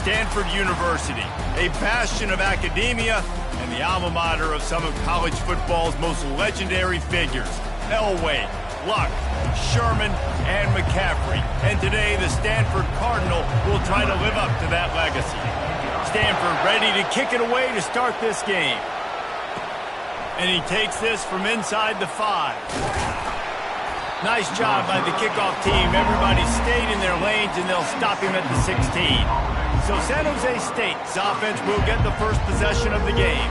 Stanford University, a bastion of academia and the alma mater of some of college football's most legendary figures, Elway, Luck, Sherman, and McCaffrey. And today, the Stanford Cardinal will try to live up to that legacy. Stanford ready to kick it away to start this game. And he takes this from inside the 5. Nice job by the kickoff team. Everybody stayed in their lanes, and they'll stop him at the 16. So San Jose State's offense will get the first possession of the game.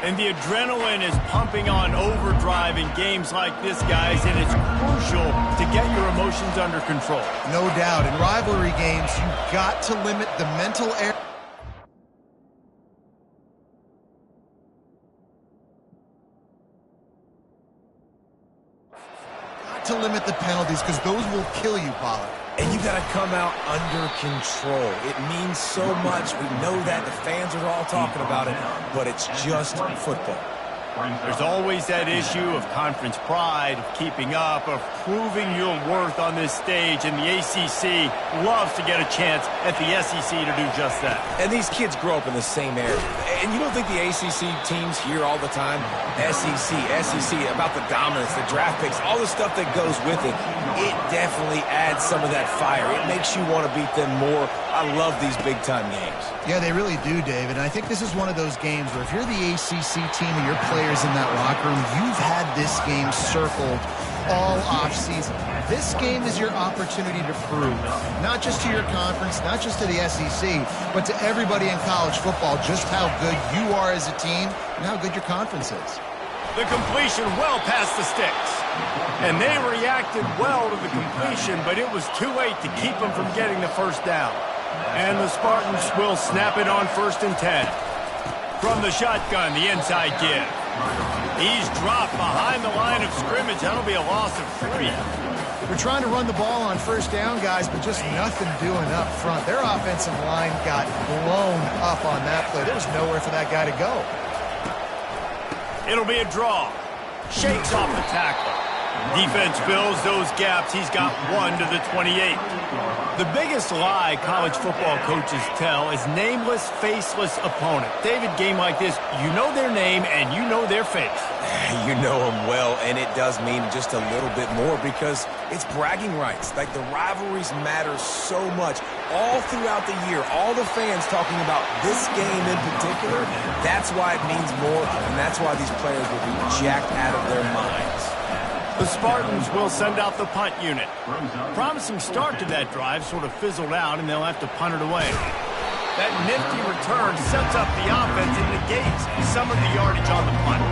And the adrenaline is pumping on overdrive in games like this, guys, and it's crucial to get your emotions under control. No doubt. In rivalry games, you've got to limit the mental air. To limit the penalties, because those will kill you, Pollard. And you got to come out under control. It means so much. We know that. The fans are all talking about it, but it's just football. There's always that issue of conference pride, of keeping up, of proving your worth on this stage, and the ACC loves to get a chance at the SEC to do just that. And these kids grow up in the same area. And you don't think the ACC teams hear all the time, SEC, about the dominance, the draft picks, all the stuff that goes with it. It definitely adds some of that fire. It makes you want to beat them more. I love these big-time games. Yeah, they really do, David. And I think this is one of those games where if you're the ACC team and your players in that locker room, you've had this game circled all offseason. This game is your opportunity to prove, not just to your conference, not just to the SEC, but to everybody in college football, just how good you are as a team and how good your conference is. The completion well past the sticks. And they reacted well to the completion, but it was too late to keep them from getting the first down. And the Spartans will snap it on 1st and 10. From the shotgun, the inside give. He's dropped behind the line of scrimmage. That'll be a loss of 3. We're trying to run the ball on 1st down, guys, but just nothing doing up front. Their offensive line got blown up on that play. There was nowhere for that guy to go. It'll be a draw. Shakes off the tackle. Defense fills those gaps. He's got 1 to the 28. The biggest lie college football coaches tell is nameless, faceless opponent. David, game like this, you know their name and you know their face. You know them well, and it does mean just a little bit more because it's bragging rights. Like, the rivalries matter so much. All throughout the year, all the fans talking about this game in particular, that's why it means more, and that's why these players will be jacked out of their minds. The Spartans will send out the punt unit. Promising start to that drive sort of fizzled out, and they'll have to punt it away. That nifty return sets up the offense and negates some of the yardage on the punt.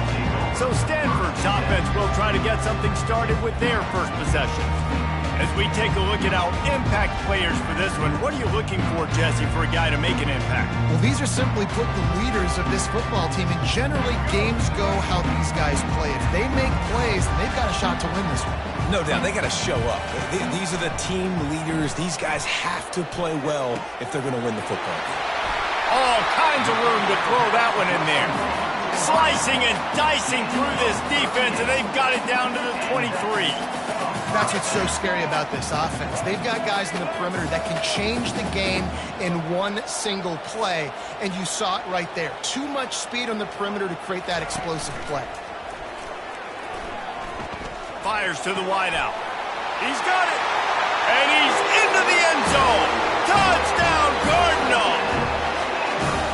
So Stanford's offense will try to get something started with their first possession. As we take a look at our impact players for this one, what are you looking for, Jesse, for a guy to make an impact? Well, these are simply put the leaders of this football team, and generally games go how these guys play. If they make plays, they've got a shot to win this one. No doubt, they got to show up. These are the team leaders. These guys have to play well if they're going to win the football game. All kinds of room to throw that one in there. Slicing and dicing through this defense, and they've got it down to the 23. That's what's so scary about this offense. They've got guys in the perimeter that can change the game in one single play, and you saw it right there. Too much speed on the perimeter to create that explosive play. Fires to the wideout. He's got it. And he's into the end zone. Touchdown, Cardinal.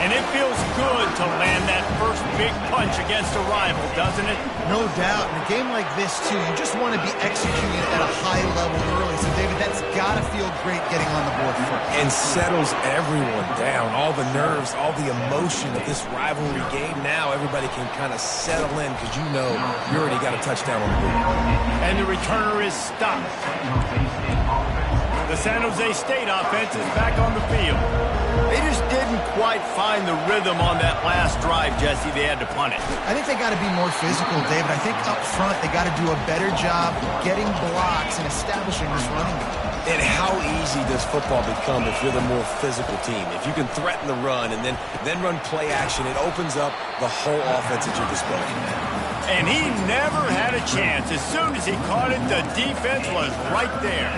And it feels good to land that first big punch against a rival, doesn't it? No doubt. In a game like this, too, you just want to be executing at a high level early. So, David, that's got to feel great getting on the board first. And settles everyone down. All the nerves, all the emotion of this rivalry game. Now everybody can kind of settle in because you know you already got a touchdown on the board. And the returner is stopped. The San Jose State offense is back on the field. They just didn't quite find the rhythm on that last drive, Jesse. They had to punt it. I think they got to be more physical, David. I think up front they got to do a better job getting blocks and establishing this running game. And how easy does football become if you're the more physical team? If you can threaten the run and then run play action, it opens up the whole offense at your disposal. And he never had a chance. As soon as he caught it, the defense was right there.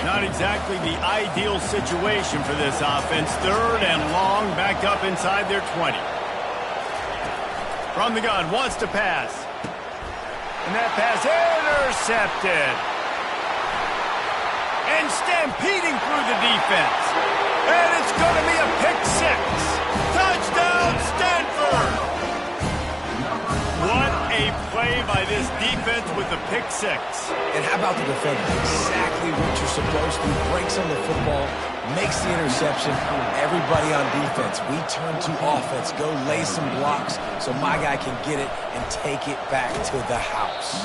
Not exactly the ideal situation for this offense. 3rd and long, back up inside their 20. From the gun, wants to pass. And that pass intercepted. And stampeding through the defense. And it's going to be a pick 6. Touchdown, Stanford! What a play by this defense with the pick 6. And how about the defender? Exactly what you're supposed to. Breaks on the football, makes the interception. Everybody on defense, we turn to offense. Go lay some blocks so my guy can get it and take it back to the house.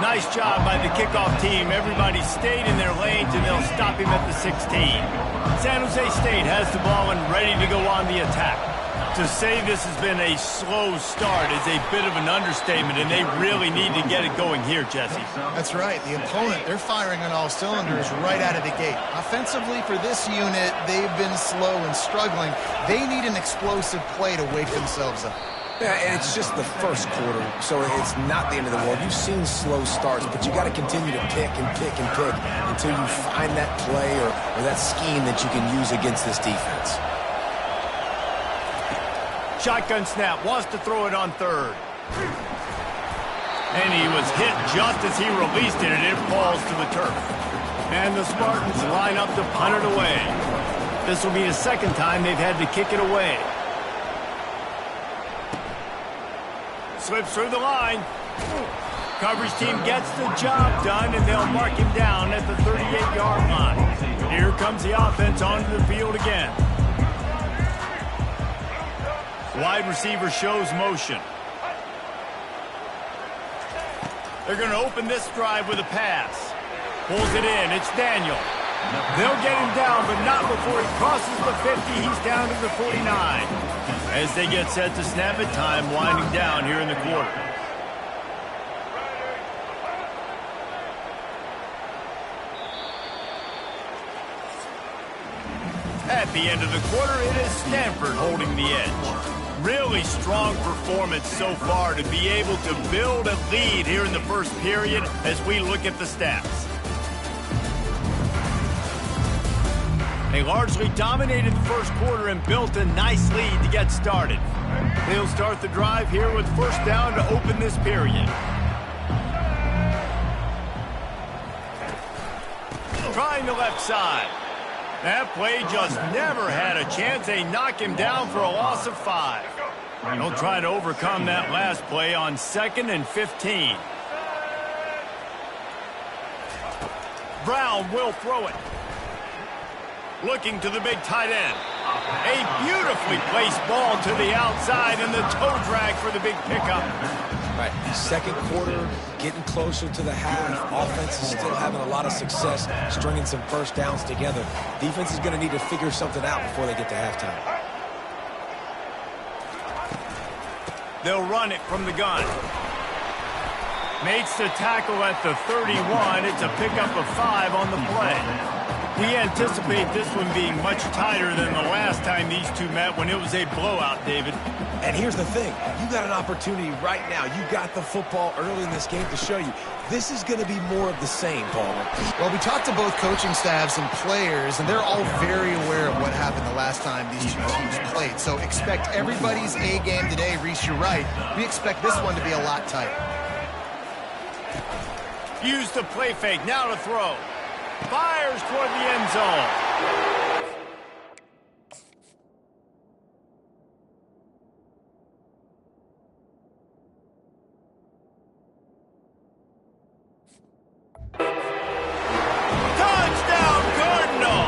Nice job by the kickoff team. Everybody stayed in their lanes, and they'll stop him at the 16. San Jose State has the ball and ready to go on the attack. To say this has been a slow start is a bit of an understatement, and they really need to get it going here, Jesse. That's right. The opponent, they're firing on all cylinders right out of the gate. Offensively, for this unit, they've been slow and struggling. They need an explosive play to wake themselves up. Yeah, and it's just the first quarter, so it's not the end of the world. You've seen slow starts, but you got to continue to pick and pick and pick until you find that play or that scheme that you can use against this defense. Shotgun snap, wants to throw it on 3rd. And he was hit just as he released it, and it falls to the turf. And the Spartans line up to punt it away. This will be the 2nd time they've had to kick it away. Slips through the line. Coverage team gets the job done, and they'll mark him down at the 38-yard line. Here comes the offense onto the field again. Wide receiver shows motion. They're going to open this drive with a pass. Pulls it in. It's Daniel. They'll get him down, but not before he crosses the 50. He's down to the 49. As they get set to snap it, time winding down here in the quarter. At the end of the quarter, it is Stanford holding the edge. Really strong performance so far to be able to build a lead here in the first period as we look at the stats. They largely dominated the first quarter and built a nice lead to get started. They'll start the drive here with 1st down to open this period. Trying the left side. That play just never had a chance. They knock him down for a loss of 5. They'll try to overcome that last play on 2nd and 15. Brown will throw it. Looking to the big tight end. A beautifully placed ball to the outside, and the toe drag for the big pickup. Right, 2nd quarter, getting closer to the half. Offense is still having a lot of success stringing some 1st downs together. Defense is going to need to figure something out before they get to halftime. They'll run it from the gun. Makes the tackle at the 31. It's a pickup of 5 on the play. We anticipate this one being much tighter than the last time these two met when it was a blowout, David. And here's the thing. You got an opportunity right now. You got the football early in this game to show you. This is going to be more of the same, Paul. Well, we talked to both coaching staffs and players, and they're all very aware of what happened the last time these two teams played. So expect everybody's A game today. Reese, you're right. We expect this one to be a lot tighter. Use the play fake. Now to throw. Fires toward the end zone. Touchdown, Cardinal!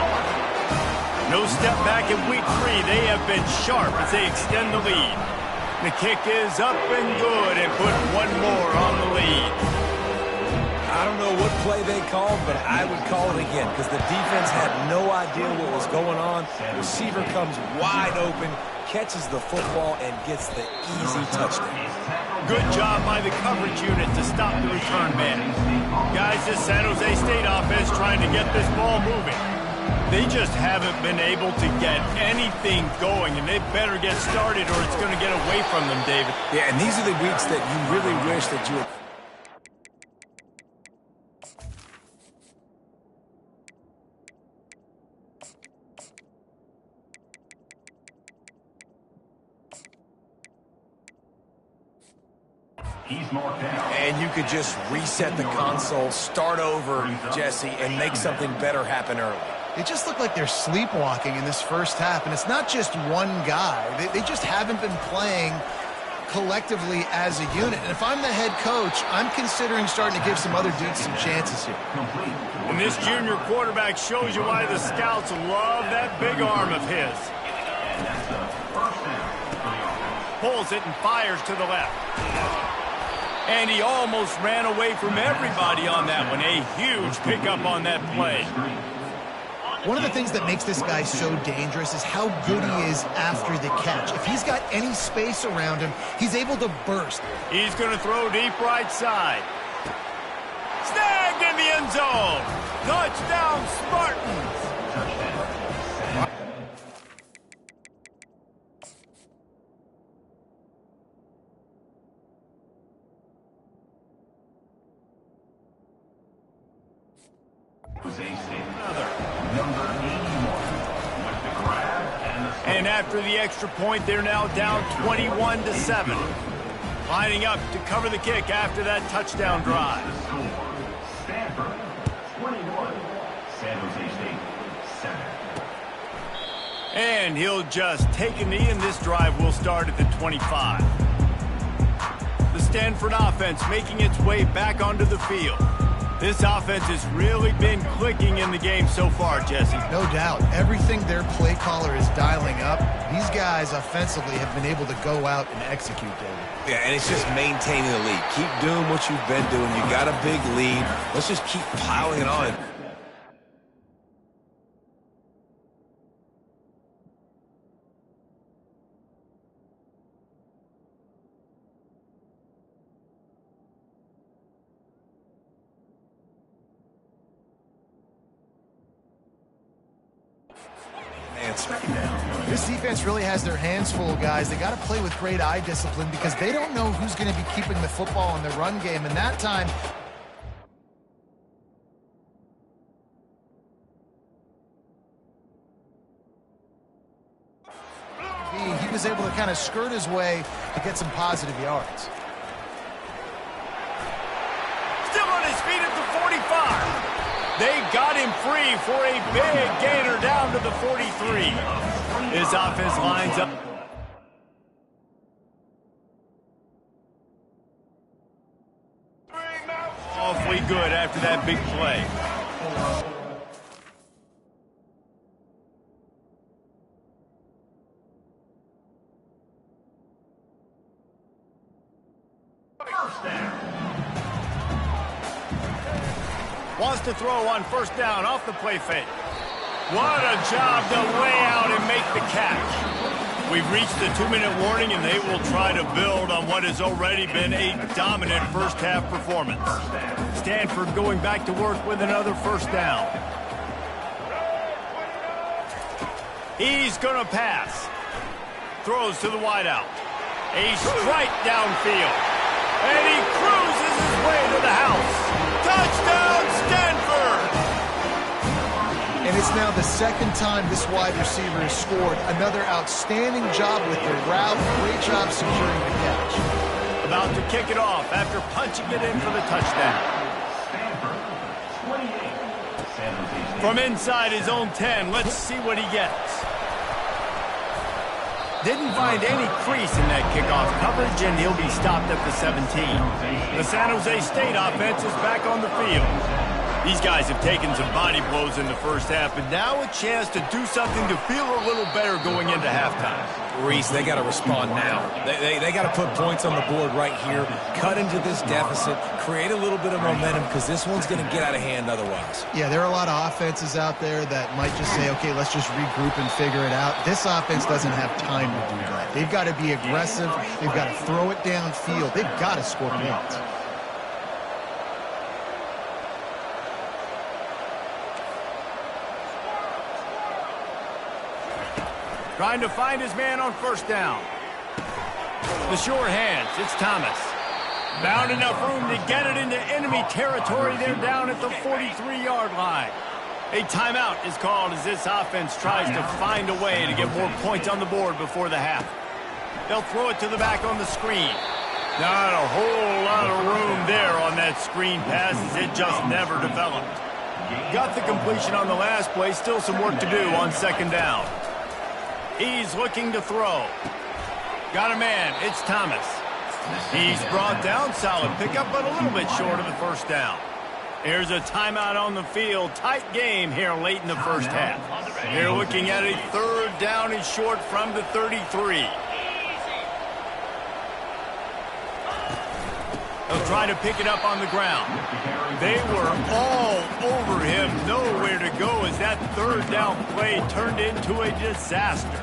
No step back in week 3. They have been sharp as they extend the lead. The kick is up and good and put one more on the lead. I don't know what play they called, but I would call it again because the defense had no idea what was going on. The receiver comes wide open, catches the football, and gets the easy touchdown. Good job by the coverage unit to stop the return man. Guys, this San Jose State offense trying to get this ball moving. They just haven't been able to get anything going, and they better get started or it's going to get away from them, David. Yeah, and these are the weeks that you really wish that you were... And you could just reset the console, start over, Jesse, and make something better happen early. It just looked like they're sleepwalking in this first half, and it's not just one guy. They just haven't been playing collectively as a unit. And if I'm the head coach, I'm considering starting to give some other dudes some chances here. And this junior quarterback shows you why the scouts love that big arm of his. Pulls it and fires to the left. And he almost ran away from everybody on that one. A huge pickup on that play. One of the things that makes this guy so dangerous is how good he is after the catch. If he's got any space around him, he's able to burst. He's going to throw deep right side. Snagged in the end zone. Touchdown, Spartans. And after the extra point, they're now down 21-7. Lining up to cover the kick after that touchdown drive. Stanford, 21. San Jose State, 7. And he'll just take a knee, and this drive will start at the 25. The Stanford offense making its way back onto the field. This offense has really been clicking in the game so far, Jesse. No doubt. Everything their play caller is dialing up, these guys offensively have been able to go out and execute, David. Yeah, and it's just maintaining the lead. Keep doing what you've been doing. You got a big lead. Let's just keep piling it on. This defense really has their hands full, guys. They got to play with great eye discipline because they don't know who's going to be keeping the football in the run game. And that time, he was able to kind of skirt his way to get some positive yards. Still on his feet at the 45. They got him free for a big gainer down to the 43. His offense lines up. Awfully good after that big play. Wants to throw on first down off the play fake. What a job to lay out and make the catch. We've reached the 2-minute warning, and they will try to build on what has already been a dominant first-half performance. Stanford going back to work with another first down. He's going to pass. Throws to the wideout. A strike downfield. And he cruises his way to the house. Touchdown, Stanford! And it's now the second time this wide receiver has scored. Another outstanding job with the route. Great job securing the catch. About to kick it off after punching it in for the touchdown. From inside his own 10, let's see what he gets. Didn't find any crease in that kickoff coverage, and he'll be stopped at the 17. The San Jose State offense is back on the field. These guys have taken some body blows in the first half, but now a chance to do something to feel a little better going into halftime. Reese, they got to respond now. They got to put points on the board right here, cut into this deficit, create a little bit of momentum, because this one's going to get out of hand otherwise. Yeah, there are a lot of offenses out there that might just say, okay, let's just regroup and figure it out. This offense doesn't have time to do that. They've got to be aggressive. They've got to throw it downfield. They've got to score points. Trying to find his man on first down. The sure hands, it's Thomas. Found enough room to get it into enemy territory. They're down at the 43-yard line. A timeout is called as this offense tries to find a way to get more points on the board before the half. They'll throw it to the back on the screen. Not a whole lot of room there on that screen pass as it just never developed. Got the completion on the last play, still some work to do on second down. He's looking to throw. Got a man, it's Thomas. He's brought down, solid pickup, but a little bit short of the first down. Here's a timeout on the field. Tight game here late in the first half. They're looking at a third down and short from the 33. They'll try to pick it up on the ground. They were all over him. Nowhere to go as that third down play turned into a disaster.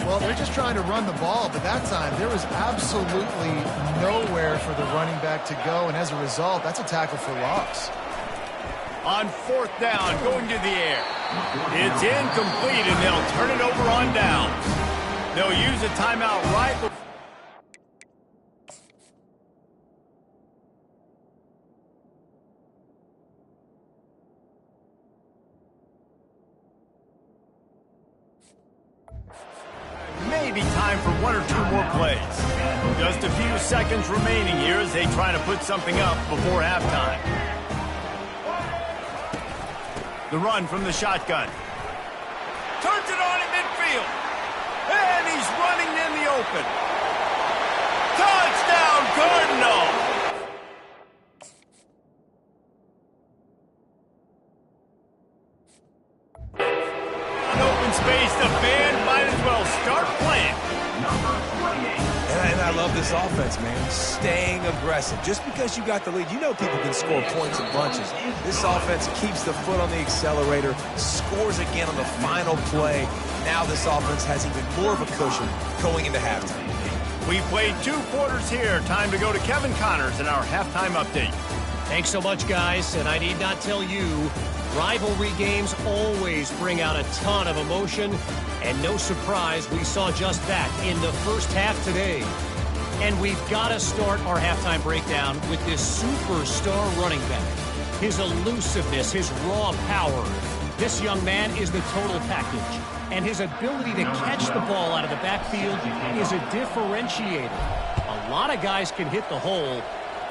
Well, they're just trying to run the ball, but that time there was absolutely nowhere for the running back to go, and as a result, that's a tackle for loss. On fourth down, going to the air. It's incomplete, and they'll turn it over on downs. They'll use a timeout right before. Maybe time for one or two more plays. Just a few seconds remaining here as they try to put something up before halftime. The run from the shotgun. Turns it on in midfield. And he's running in the open. Touchdown, Cardinals! Space, the band might as well start playing. And I love this offense, man. Staying aggressive. Just because you got the lead, you know people can score points in bunches. This offense keeps the foot on the accelerator, scores again on the final play. Now this offense has even more of a cushion going into halftime. We played 2 quarters here. Time to go to Kevin Connors in our halftime update. Thanks so much, guys. And I need not tell you, rivalry games always bring out a ton of emotion, and no surprise, we saw just that in the first half today. And we've got to start our halftime breakdown with this superstar running back. His elusiveness, his raw power. This young man is the total package, and his ability to catch the ball out of the backfield is a differentiator. A lot of guys can hit the hole.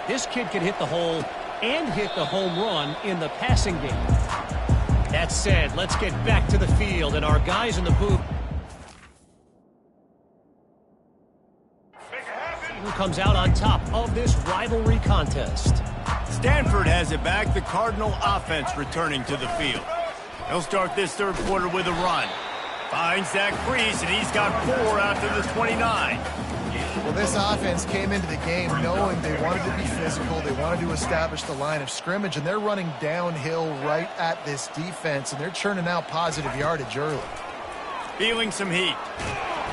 This kid can hit the hole and hit the home run in the passing game. That said, let's get back to the field and our guys in the booth. Who comes out on top of this rivalry contest? Stanford has it back. The Cardinal offense returning to the field. He'll start this third quarter with a run. Finds that crease, and he's got 4 out to the 29. Well, this offense came into the game knowing they wanted to be physical, they wanted to establish the line of scrimmage, and they're running downhill right at this defense, and they're churning out positive yardage early. Feeling some heat.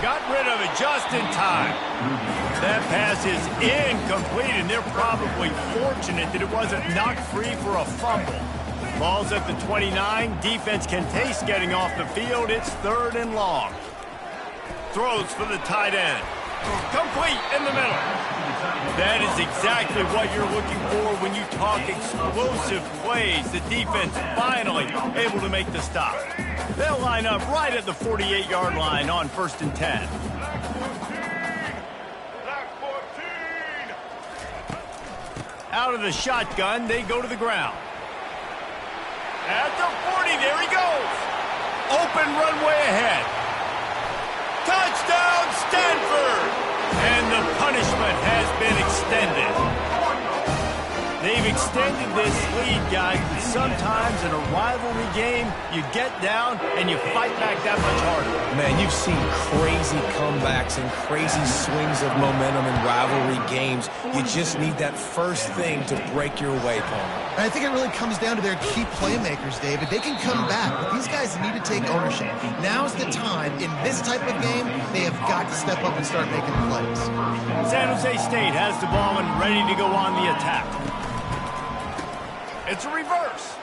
Got rid of it just in time. That pass is incomplete, and they're probably fortunate that it wasn't knocked free for a fumble. Ball's at the 29. Defense can taste getting off the field. It's 3rd and long. Throws for the tight end. Complete in the middle. That is exactly what you're looking for when you talk explosive plays. The defense finally able to make the stop. They'll line up right at the 48-yard line on 1st and 10. Out of the shotgun, they go to the ground. At the 40, there he goes. Open runway ahead. Touchdown, Stanford! And the punishment has been extended. They've extended this lead, guys, but sometimes in a rivalry game, you get down and you fight back that much harder. Man, you've seen crazy comebacks and crazy swings of momentum in rivalry games. You just need that first thing to break your way, Paul. And I think it really comes down to their key playmakers, David. They can come back, but these guys need to take ownership. Now's the time. In this type of game, they have got to step up and start making plays. San Jose State has the ball and ready to go on the attack. It's a reverse.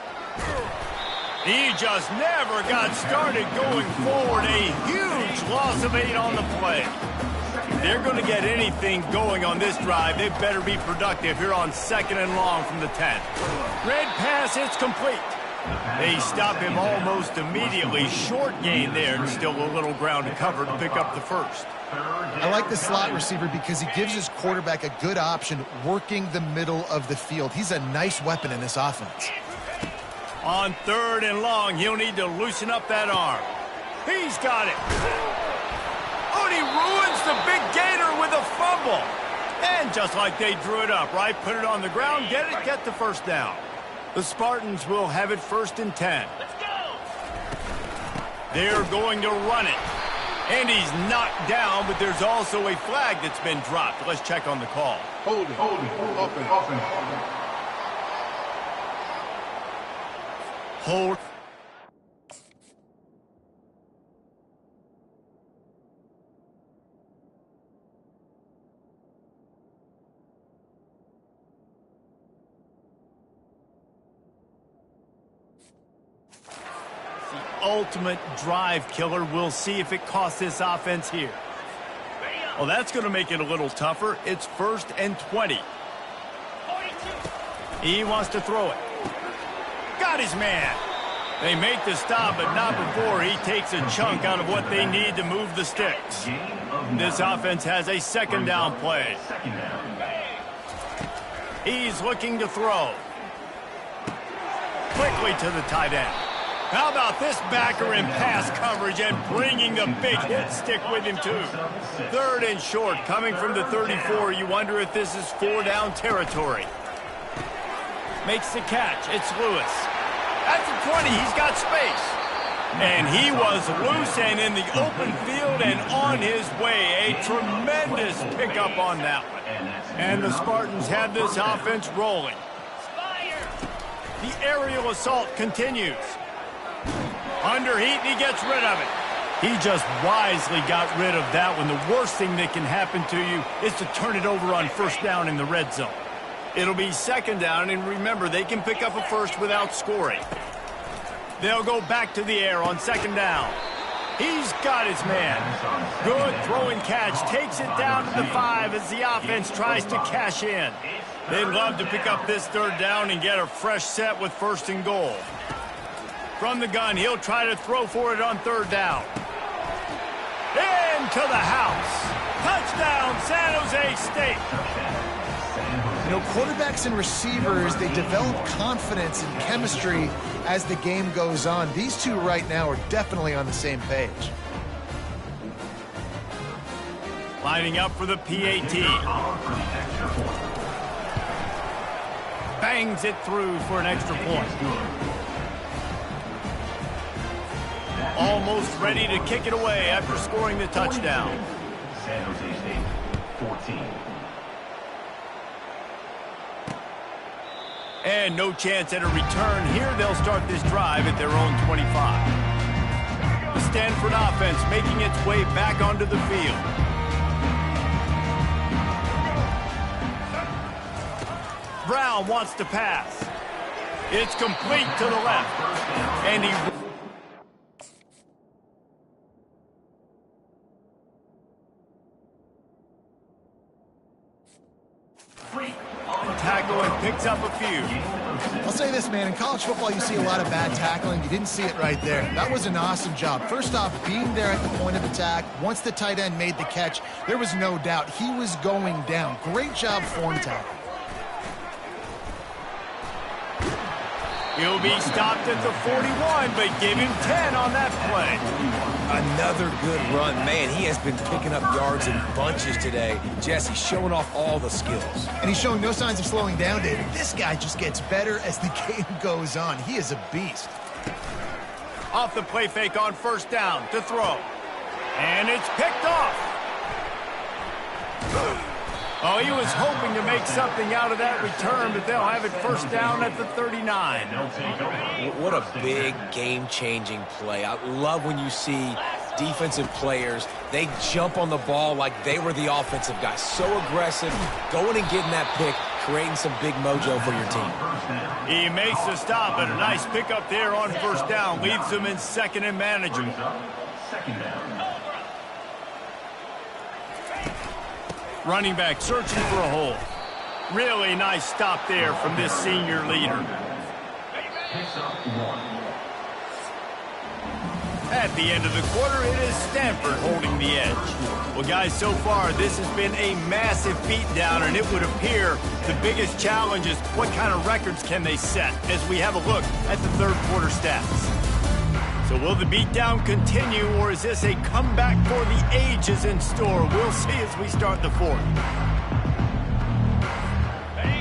He just never got started going forward. A huge loss of 8 on the play. If they're going to get anything going on this drive, they better be productive here on 2nd and long from the 10. Red pass, it's complete. They stop him almost immediately. Short gain there, and still a little ground to cover to pick up the first. I like the slot receiver because he gives his quarterback a good option working the middle of the field. He's a nice weapon in this offense. On 3rd and long, he'll need to loosen up that arm. He's got it. Oh, and he ruins the big gainer with a fumble. And just like they drew it up, right? Put it on the ground, get it, get the first down. The Spartans will have it 1st and 10. Let's go! They're going to run it. And he's knocked down, but there's also a flag that's been dropped. Let's check on the call. Holding. Hold. Ultimate drive killer. We'll see if it costs this offense here. Well, that's going to make it a little tougher. It's 1st and 20. He wants to throw it. Got his man. They make the stop, but not before he takes a chunk out of what they need to move the sticks. This offense has a 2nd down play. He's looking to throw. Quickly to the tight end. How about this backer in pass coverage and bringing the big hit stick with him, too? 3rd and short, coming from the 34. You wonder if this is 4-down territory. Makes the catch. It's Lewis. At the 20, he's got space. And he was loose and in the open field and on his way. A tremendous pickup on that one. And the Spartans have this offense rolling. The aerial assault continues. Under heat, and he gets rid of it. He just wisely got rid of that one. The worst thing that can happen to you is to turn it over on 1st down in the red zone. It'll be 2nd down, and remember, they can pick up a first without scoring. They'll go back to the air on 2nd down. He's got his man. Good throwing catch. Takes it down to the 5 as the offense tries to cash in. They'd love to pick up this 3rd down and get a fresh set with 1st and goal. From the gun, he'll try to throw for it on 3rd down. Into the house. Touchdown, San Jose State. You know, quarterbacks and receivers, they develop confidence and chemistry as the game goes on. These two right now are definitely on the same page. Lining up for the PAT. Bangs it through for an extra point. Almost ready to kick it away after scoring the touchdown. San Jose State, 14. And no chance at a return. Here they'll start this drive at their own 25. The Stanford offense making its way back onto the field. Brown wants to pass. It's complete to the left. And he... tackle and picks up a few. I'll say this, man. In college football, you see a lot of bad tackling. You didn't see it right there. That was an awesome job. First off, being there at the point of attack. Once the tight end made the catch, there was no doubt he was going down. Great job form tackle. He'll be stopped at the 41, but give him 10 on that play. Another good run. Man, he has been picking up yards in bunches today. Jesse showing off all the skills. And he's showing no signs of slowing down, David. This guy just gets better as the game goes on. He is a beast. Off the play fake on 1st down to throw. And it's picked off. Oh, he was hoping to make something out of that return, but they'll have it 1st down at the 39. What a big game-changing play. I love when you see defensive players, they jump on the ball like they were the offensive guy. So aggressive, going and getting that pick, creating some big mojo for your team. He makes the stop, and a nice pickup there on 1st down. Leaves them in 2nd and manageable. 2nd down. Running back searching for a hole. Really nice stop there from this senior leader. Picks up 1. At the end of the quarter, it is Stanford holding the edge. Well, guys, so far, this has been a massive beatdown, and it would appear the biggest challenge is what kind of records can they set as we have a look at the third quarter stats. So will the beatdown continue, or is this a comeback for the ages in store? We'll see as we start the fourth.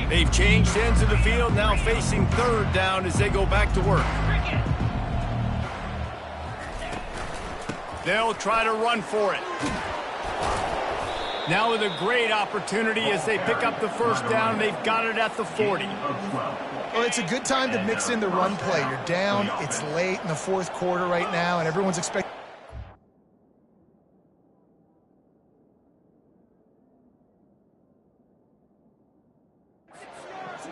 They've changed ends of the field, now facing third down as they go back to work. They'll try to run for it. Now with a great opportunity as they pick up the first down. They've got it at the 40. Well, it's a good time to mix in the run play. You're down, it's late in the fourth quarter right now, and everyone's expecting...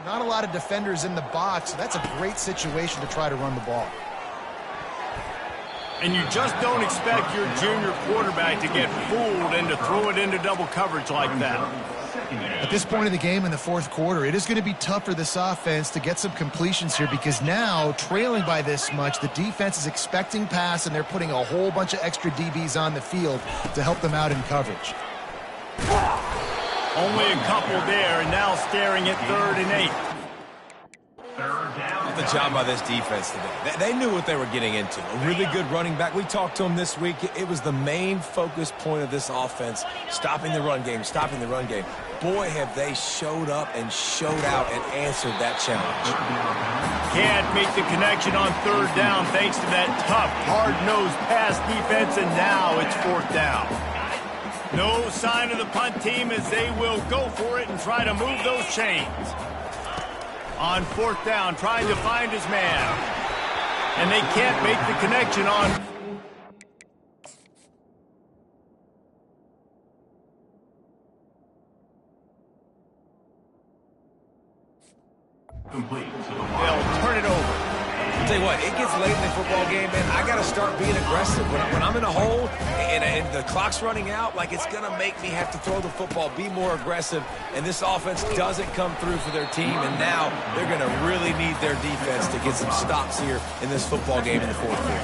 Not a lot of defenders in the box, so that's a great situation to try to run the ball. And you just don't expect your junior quarterback to get fooled and to throw it into double coverage like that. At this point of the game in the fourth quarter, it is going to be tough for this offense to get some completions here because now, trailing by this much, the defense is expecting pass and they're putting a whole bunch of extra DBs on the field to help them out in coverage. Only a couple there, and now staring at 3rd and 8. The job by this defense today. They knew what they were getting into. A really good running back. We talked to him this week. It was the main focus point of this offense, stopping the run game, stopping the run game. Boy, have they showed up and showed out and answered that challenge. Can't make the connection on 3rd down thanks to that tough, hard-nosed pass defense, and now it's 4th down. No sign of the punt team as they will go for it and try to move those chains. On 4th down, trying to find his man. And they can't make the connection on... Complete to the They'll turn it over. I'll tell you what, it gets late in the football game, man. I got to start being aggressive. When I'm in a hole and the clock's running out, like it's going to make me have to throw the football, be more aggressive, and this offense doesn't come through for their team, and now they're going to really need their defense to get some stops here in this football game in the fourth quarter.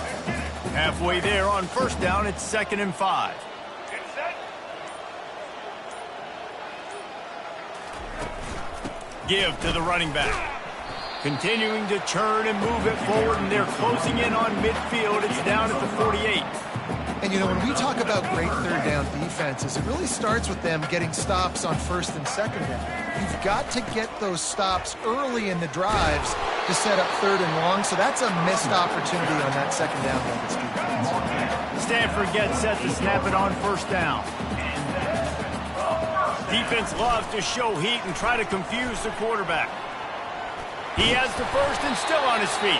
Halfway there on 1st down, it's 2nd and 5. Give to the running back. Continuing to churn and move it forward, and they're closing in on midfield. It's down at the 48. And, you know, when we talk about great 3rd down defenses, it really starts with them getting stops on 1st and 2nd down. You've got to get those stops early in the drives to set up 3rd and long, so that's a missed opportunity on that 2nd down by this defense. Stanford gets set to snap it on 1st down. Defense loves to show heat and try to confuse the quarterback. He has the first and still on his feet.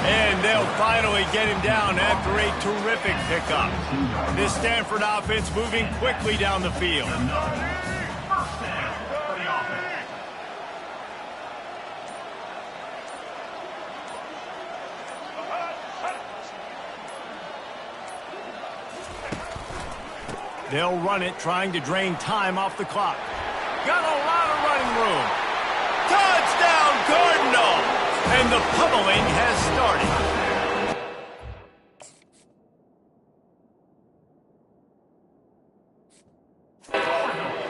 And they'll finally get him down after a terrific pickup. This Stanford offense moving quickly down the field. They'll run it, trying to drain time off the clock. Got a lot of running room. Touchdown, Cardinal! And the pummeling has started.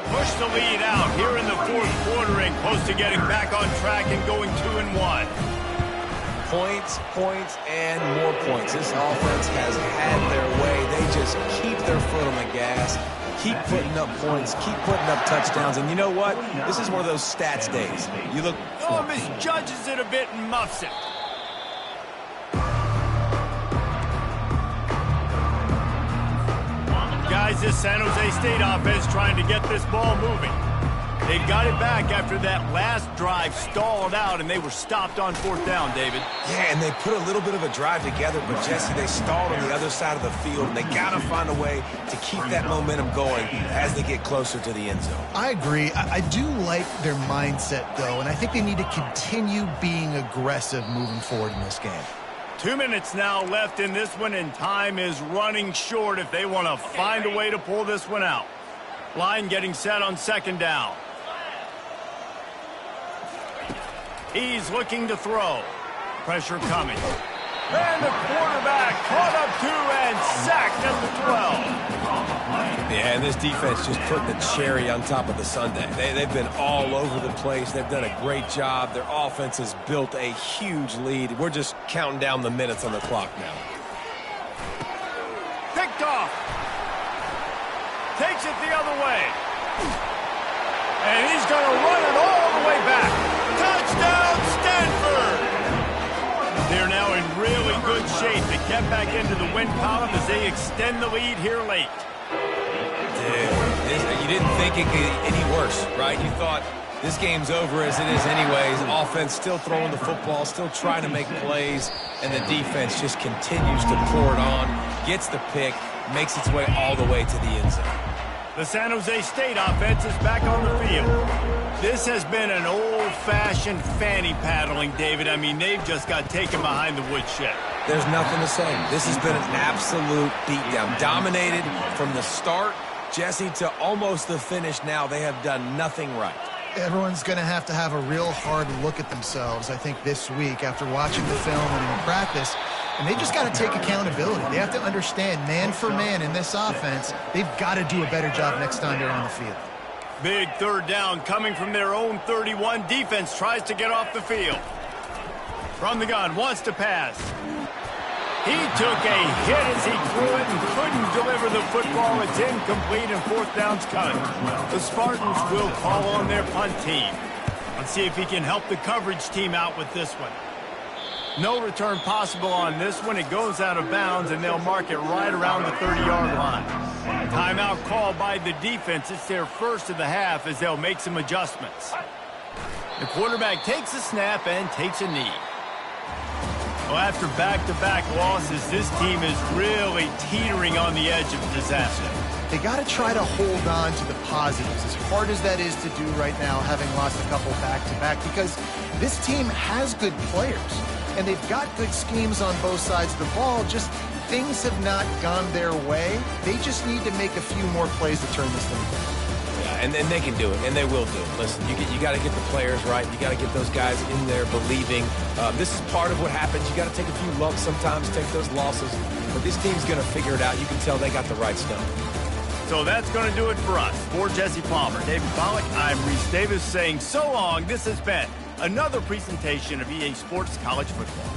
Push the lead out here in the fourth quarter and close to getting back on track and going 2-1. Points, points, and more points. This offense has had their way. They just keep their foot on the gas, keep putting up points, keep putting up touchdowns. And you know what? This is one of those stats days. You look... Oh, misjudges it a bit and muffs it. Guys, this San Jose State offense trying to get this ball moving. They got it back after that last drive stalled out, and they were stopped on 4th down, David. Yeah, and they put a little bit of a drive together, but Jesse, they stalled on the other side of the field, and they got to find a way to keep that momentum going as they get closer to the end zone. I agree. I do like their mindset, though, and I think they need to continue being aggressive moving forward in this game. 2 minutes now left in this one, and time is running short if they want to find a way to pull this one out. Line getting set on 2nd down. He's looking to throw. pressure coming. And the quarterback caught up to and sacked at the 12. Yeah, and this defense just put the cherry on top of the sundae. They've been all over the place. They've done a great job. Their offense has built a huge lead. We're just counting down the minutes on the clock now. Picked off. Takes it the other way. And he's going to run it all the way back. Touchdown, Stanford! They're now in really good shape to get back into the win column as they extend the lead here late. Dude, you didn't think it could get any worse, right? You thought this game's over as it is anyways. Offense still throwing the football, still trying to make plays, and the defense just continues to pour it on, gets the pick, makes its way all the way to the end zone. The San Jose State offense is back on the field. This has been an old-fashioned fanny paddling, David. I mean, they've just got taken behind the woodshed. There's nothing to say. This has been an absolute beatdown. Dominated from the start, Jesse, to almost the finish now. They have done nothing right. Everyone's going to have a real hard look at themselves, I think, this week after watching the film and in practice. And they just got to take accountability. They have to understand, man for man in this offense, they've got to do a better job next time they're on the field. Big third down coming from their own 31. Defense tries to get off the field. From the gun, wants to pass. He took a hit as he threw it and couldn't deliver the football. It's incomplete and fourth down's coming. The Spartans will call on their punt team. Let's see if he can help the coverage team out with this one. No return possible on this one. It goes out of bounds, and they'll mark it right around the 30-yard line. Timeout called by the defense. It's their first of the half as they'll make some adjustments. The quarterback takes a snap and takes a knee. Well, after back-to-back losses, this team is really teetering on the edge of disaster. They got to try to hold on to the positives, as hard as that is to do right now, having lost a couple back-to-back, because this team has good players. And they've got good schemes on both sides of the ball, just things have not gone their way. They just need to make a few more plays to turn this thing around. Yeah, and they can do it, and they will do it. Listen, you got to get the players right. You got to get those guys in there believing. This is part of what happens. You got to take a few lumps sometimes, take those losses. But this team's going to figure it out. You can tell they got the right stuff. So that's going to do it for us. For Jesse Palmer, David Pollack, I'm Reese Davis saying so long. This has been another presentation of EA Sports College Football.